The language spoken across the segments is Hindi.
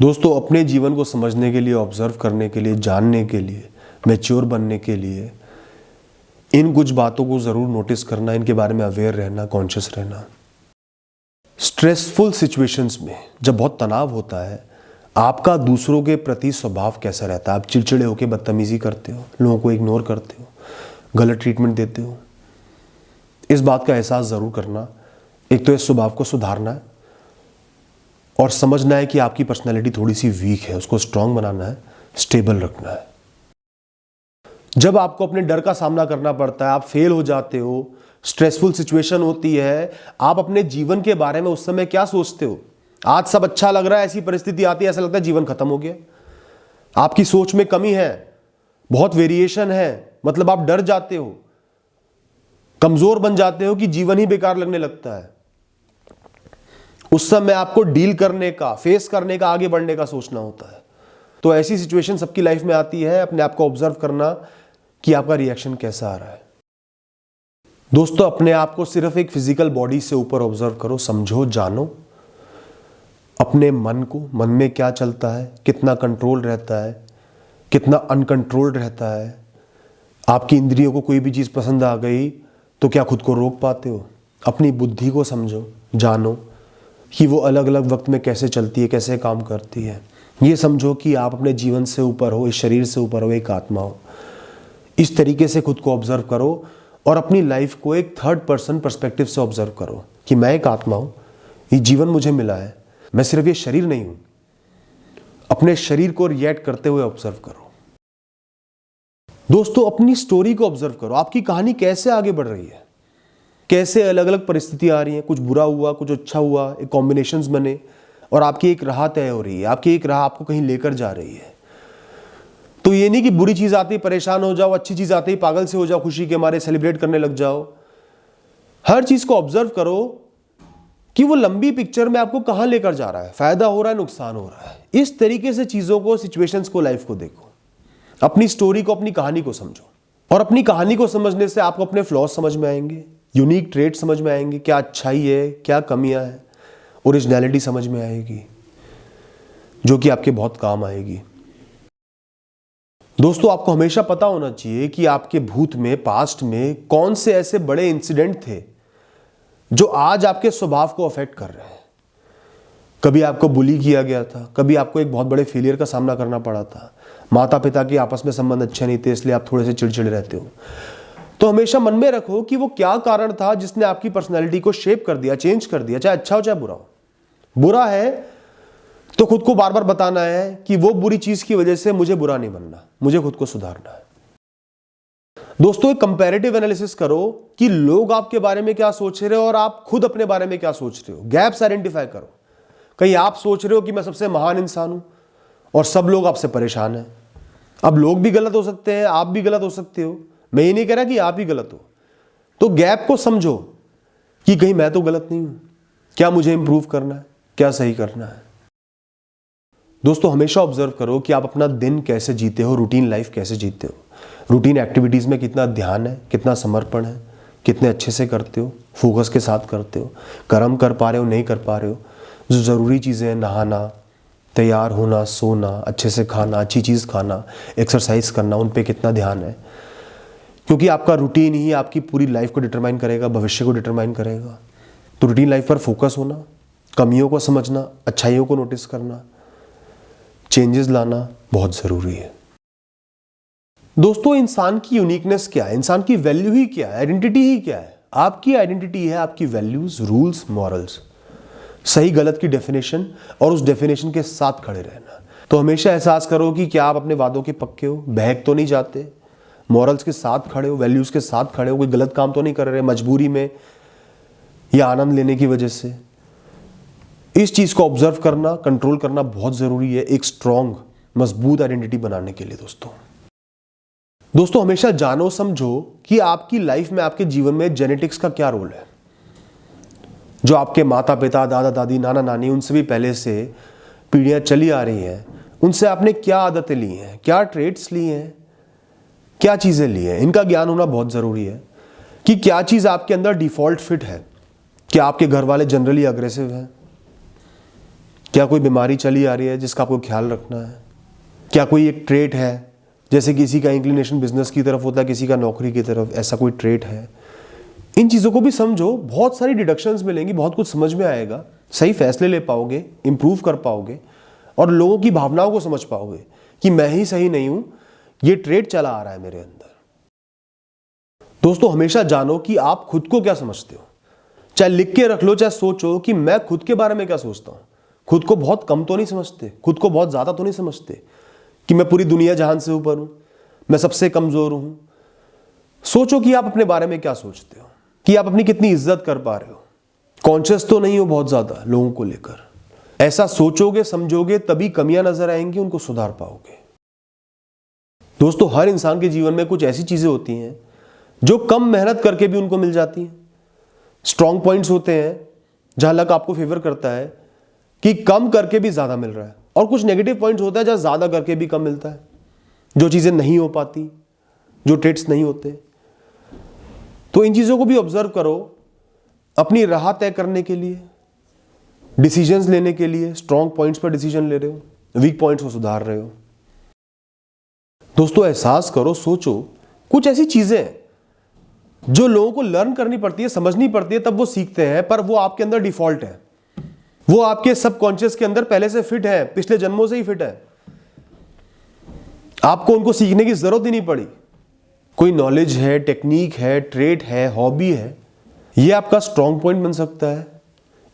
दोस्तों, अपने जीवन को समझने के लिए, ऑब्जर्व करने के लिए, जानने के लिए, मैच्योर बनने के लिए इन कुछ बातों को ज़रूर नोटिस करना, इनके बारे में अवेयर रहना, कॉन्शियस रहना। स्ट्रेसफुल सिचुएशंस में जब बहुत तनाव होता है, आपका दूसरों के प्रति स्वभाव कैसा रहता है? आप चिड़चिड़े होकर बदतमीजी करते हो, लोगों को इग्नोर करते हो, गलत ट्रीटमेंट देते हो। इस बात का एहसास ज़रूर करना। एक तो इस स्वभाव को सुधारना है और समझना है कि आपकी पर्सनैलिटी थोड़ी सी वीक है, उसको स्ट्रांग बनाना है, स्टेबल रखना है। जब आपको अपने डर का सामना करना पड़ता है, आप फेल हो जाते हो, स्ट्रेसफुल सिचुएशन होती है, आप अपने जीवन के बारे में उस समय क्या सोचते हो? आज सब अच्छा लग रहा है, ऐसी परिस्थिति आती है, ऐसा लगता है जीवन खत्म हो गया। आपकी सोच में कमी है, बहुत वेरिएशन है, मतलब आप डर जाते हो, कमजोर बन जाते हो कि जीवन ही बेकार लगने लगता है। उस समय आपको डील करने का, फेस करने का, आगे बढ़ने का सोचना होता है। तो ऐसी सिचुएशन सबकी लाइफ में आती है। अपने आप को ऑब्जर्व करना कि आपका रिएक्शन कैसा आ रहा है। दोस्तों, अपने आप को सिर्फ एक फिजिकल बॉडी से ऊपर ऑब्जर्व करो, समझो, जानो अपने मन को। मन में क्या चलता है, कितना कंट्रोल रहता है, कितना अनकंट्रोल्ड रहता है। आपकी इंद्रियों को कोई भी चीज़ पसंद आ गई तो क्या खुद को रोक पाते हो? अपनी बुद्धि को समझो, जानो कि वो अलग अलग वक्त में कैसे चलती है, कैसे काम करती है। ये समझो कि आप अपने जीवन से ऊपर हो, इस शरीर से ऊपर हो, एक आत्मा हो। इस तरीके से खुद को ऑब्जर्व करो और अपनी लाइफ को एक थर्ड पर्सन पर्सपेक्टिव से ऑब्जर्व करो कि मैं एक आत्मा हूँ, ये जीवन मुझे मिला है, मैं सिर्फ ये शरीर नहीं हूँ। अपने शरीर को रिएक्ट करते हुए ऑब्जर्व करो। दोस्तों, अपनी स्टोरी को ऑब्जर्व करो। आपकी कहानी कैसे आगे बढ़ रही है, कैसे अलग अलग परिस्थितियां आ रही हैं, कुछ बुरा हुआ, कुछ अच्छा हुआ, एक कॉम्बिनेशंस बने और आपकी एक राह तय हो रही है। आपकी एक राह आपको कहीं लेकर जा रही है। तो ये नहीं कि बुरी चीज आती परेशान हो जाओ, अच्छी चीज आती पागल से हो जाओ, खुशी के मारे सेलिब्रेट करने लग जाओ। हर चीज को ऑब्जर्व करो कि वो लंबी पिक्चर में आपको कहां लेकर जा रहा है, फायदा हो रहा है, नुकसान हो रहा है। इस तरीके से चीजों को, सिचुएशंस को, लाइफ को देखो। अपनी स्टोरी को, अपनी कहानी को समझो। और अपनी कहानी को समझने से आपको अपने फ्लॉज समझ में आएंगे, यूनिक ट्रेट समझ में आएंगे, क्या अच्छाई है, क्या कमियां हैं, ओरिजिनलिटी समझ में आएगी, जो कि आपके बहुत काम आएगी। दोस्तों, आपको हमेशा पता होना चाहिए कि आपके भूत में, पास्ट में कौन से ऐसे बड़े इंसिडेंट थे जो आज आपके स्वभाव को अफेक्ट कर रहे हैं। कभी आपको बुली किया गया था, कभी आपको एक बहुत बड़े फेलियर का सामना करना पड़ा था, माता पिता के आपस में संबंध अच्छे नहीं थे, इसलिए आप थोड़े से चिड़चिड़े रहते हो। तो हमेशा मन में रखो कि वो क्या कारण था जिसने आपकी पर्सनैलिटी को शेप कर दिया, चेंज कर दिया, चाहे अच्छा हो चाहे बुरा हो। बुरा है तो खुद को बार बार बताना है कि वो बुरी चीज की वजह से मुझे बुरा नहीं बनना, मुझे खुद को सुधारना है। दोस्तों, एक कंपैरेटिव एनालिसिस करो कि लोग आपके बारे में क्या सोच रहे हो और आप खुद अपने बारे में क्या सोच रहे हो। गैप्स आइडेंटिफाई करो। कहीं आप सोच रहे हो कि मैं सबसे महान इंसान हूं और सब लोग आपसे परेशान हैं। अब लोग भी गलत हो सकते हैं, आप भी गलत हो सकते हो। मैं ये नहीं कह रहा कि आप ही गलत हो। तो गैप को समझो कि कहीं मैं तो गलत नहीं हूं, क्या मुझे इंप्रूव करना है, क्या सही करना है। दोस्तों, हमेशा ऑब्जर्व करो कि आप अपना दिन कैसे जीते हो, रूटीन लाइफ कैसे जीते हो। रूटीन एक्टिविटीज में कितना ध्यान है, कितना समर्पण है, कितने अच्छे से करते हो, फोकस के साथ करते हो, कर्म कर पा रहे हो, नहीं कर पा रहे हो। जो ज़रूरी चीज़ें हैं, नहाना, तैयार होना, सोना, अच्छे से खाना, अच्छी चीज़ खाना, एक्सरसाइज करना, उन पे कितना ध्यान है। क्योंकि आपका रूटीन ही आपकी पूरी लाइफ को डिटरमाइन करेगा, भविष्य को डिटरमाइन करेगा। तो रूटीन लाइफ पर फोकस होना, कमियों को समझना, अच्छाइयों को नोटिस करना, चेंजेस लाना बहुत ज़रूरी है। दोस्तों, इंसान की यूनिकनेस क्या है, इंसान की वैल्यू ही क्या है, आइडेंटिटी ही क्या है? आपकी आइडेंटिटी है आपकी वैल्यूज, रूल्स, मॉरल्स, सही गलत की डेफिनेशन और उस डेफिनेशन के साथ खड़े रहना। तो हमेशा एहसास करो कि क्या आप अपने वादों के पक्के हो, बहक तो नहीं जाते, मॉरल्स के साथ खड़े हो, वैल्यूज के साथ खड़े हो, कोई गलत काम तो नहीं कर रहे मजबूरी में या आनंद लेने की वजह से। इस चीज को ऑब्जर्व करना, कंट्रोल करना बहुत जरूरी है एक स्ट्रॉन्ग, मजबूत आइडेंटिटी बनाने के लिए। दोस्तों, हमेशा जानो, समझो कि आपकी लाइफ में, आपके जीवन में जेनेटिक्स का क्या रोल है। जो आपके माता पिता, दादा दादी, नाना नानी, उनसे भी पहले से पीढ़ियां चली आ रही हैं, उनसे आपने क्या आदतें ली हैं, क्या ट्रेट्स ली हैं, क्या चीजें ली हैं। इनका ज्ञान होना बहुत जरूरी है कि क्या चीज आपके अंदर डिफॉल्ट फिट है। क्या आपके घर वाले जनरली अग्रेसिव हैं, क्या कोई बीमारी चली आ रही है जिसका आपको ख्याल रखना है? क्या कोई एक ट्रेट है, जैसे किसी का इंक्लिनेशन बिजनेस की तरफ होता है, किसी का नौकरी की तरफ, ऐसा कोई ट्रेट है? इन चीज़ों को भी समझो, बहुत सारी डिडक्शंस मिलेंगी, बहुत कुछ समझ में आएगा, सही फैसले ले पाओगे, इंप्रूव कर पाओगे और लोगों की भावनाओं को समझ पाओगे कि मैं ही सही नहीं हूं, ये ट्रेट चला आ रहा है मेरे अंदर। दोस्तों, हमेशा जानो कि आप खुद को क्या समझते हो। चाहे लिख के रख लो, चाहे सोचो कि मैं खुद के बारे में क्या सोचता हूं। खुद को बहुत कम तो नहीं समझते, खुद को बहुत ज्यादा तो नहीं समझते कि मैं पूरी दुनिया जहान से ऊपर हूं, मैं सबसे कमजोर हूं। सोचो कि आप अपने बारे में क्या सोचते हो, कि आप अपनी कितनी इज्जत कर पा रहे हो। कॉन्शियस तो नहीं हो बहुत ज्यादा लोगों को लेकर। ऐसा सोचोगे, समझोगे, तभी कमियां नजर आएंगी, उनको सुधार पाओगे। दोस्तों, हर इंसान के जीवन में कुछ ऐसी चीजें होती हैं जो कम मेहनत करके भी उनको मिल जाती हैं। स्ट्रॉन्ग पॉइंट्स होते हैं जहां लक आपको फेवर करता है कि कम करके भी ज्यादा मिल रहा है, और कुछ नेगेटिव पॉइंट्स होता है जहां ज्यादा करके भी कम मिलता है, जो चीजें नहीं हो पाती, जो ट्रेट्स नहीं होते। तो इन चीजों को भी ऑब्जर्व करो अपनी राह तय करने के लिए, डिसीजंस लेने के लिए। स्ट्रॉन्ग पॉइंट्स पर डिसीजन ले रहे हो, वीक पॉइंट्स को सुधार रहे हो। दोस्तों, एहसास करो, सोचो, कुछ ऐसी चीजें जो लोगों को लर्न करनी पड़ती है, समझनी पड़ती है, तब वो सीखते हैं, पर वो आपके अंदर डिफॉल्ट है, वो आपके सबकॉन्शियस के अंदर पहले से फिट है, पिछले जन्मों से ही फिट है। आपको उनको सीखने की जरूरत ही नहीं पड़ी। कोई नॉलेज है, टेक्निक है, ट्रेट है, हॉबी है, ये आपका स्ट्रॉन्ग पॉइंट बन सकता है।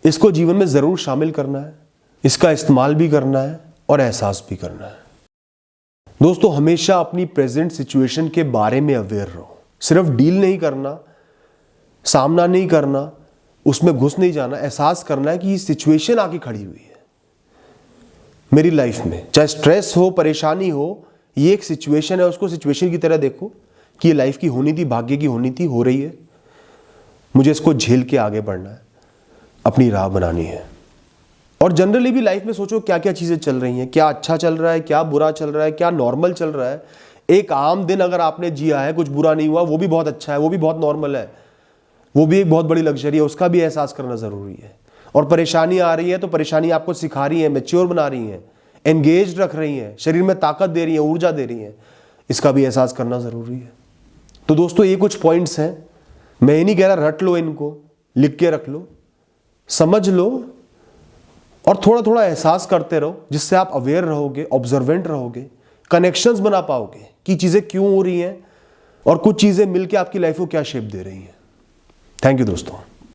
इसको जीवन में जरूर शामिल करना है, इसका इस्तेमाल भी करना है और एहसास भी करना है। दोस्तों, हमेशा अपनी प्रेजेंट सिचुएशन के बारे में अवेयर रहो। सिर्फ डील नहीं करना, सामना नहीं करना, उसमें घुस नहीं जाना, एहसास करना है कि ये सिचुएशन आके खड़ी हुई है मेरी लाइफ में। चाहे स्ट्रेस हो, परेशानी हो, ये एक सिचुएशन है, उसको सिचुएशन की तरह देखो कि ये लाइफ की होनी थी, भाग्य की होनी थी, हो रही है, मुझे इसको झेल के आगे बढ़ना है, अपनी राह बनानी है। और जनरली भी लाइफ में सोचो क्या क्या चीजें चल रही हैं, क्या अच्छा चल रहा है, क्या बुरा चल रहा है, क्या नॉर्मल चल रहा है। एक आम दिन अगर आपने जिया है, कुछ बुरा नहीं हुआ, वो भी बहुत अच्छा है, वो भी बहुत नॉर्मल है, वो भी एक बहुत बड़ी लग्जरी है, उसका भी एहसास करना जरूरी है। और परेशानी आ रही है तो परेशानी आपको सिखा रही है, मैच्योर बना रही है, एंगेज रख रही है, शरीर में ताकत दे रही है, ऊर्जा दे रही है, इसका भी एहसास करना जरूरी है। तो दोस्तों, ये कुछ पॉइंट्स हैं, मैं ये नहीं कह रहा रट लो, इनको लिख के रख लो, समझ लो और थोड़ा थोड़ा एहसास करते रहो, जिससे आप अवेयर रहोगे, ऑब्जर्वेंट रहोगे, कनेक्शंस बना पाओगे कि चीजें क्यों हो रही हैं और कुछ चीजें मिलकर आपकी लाइफ को क्या शेप दे रही हैं। थैंक यू दोस्तों।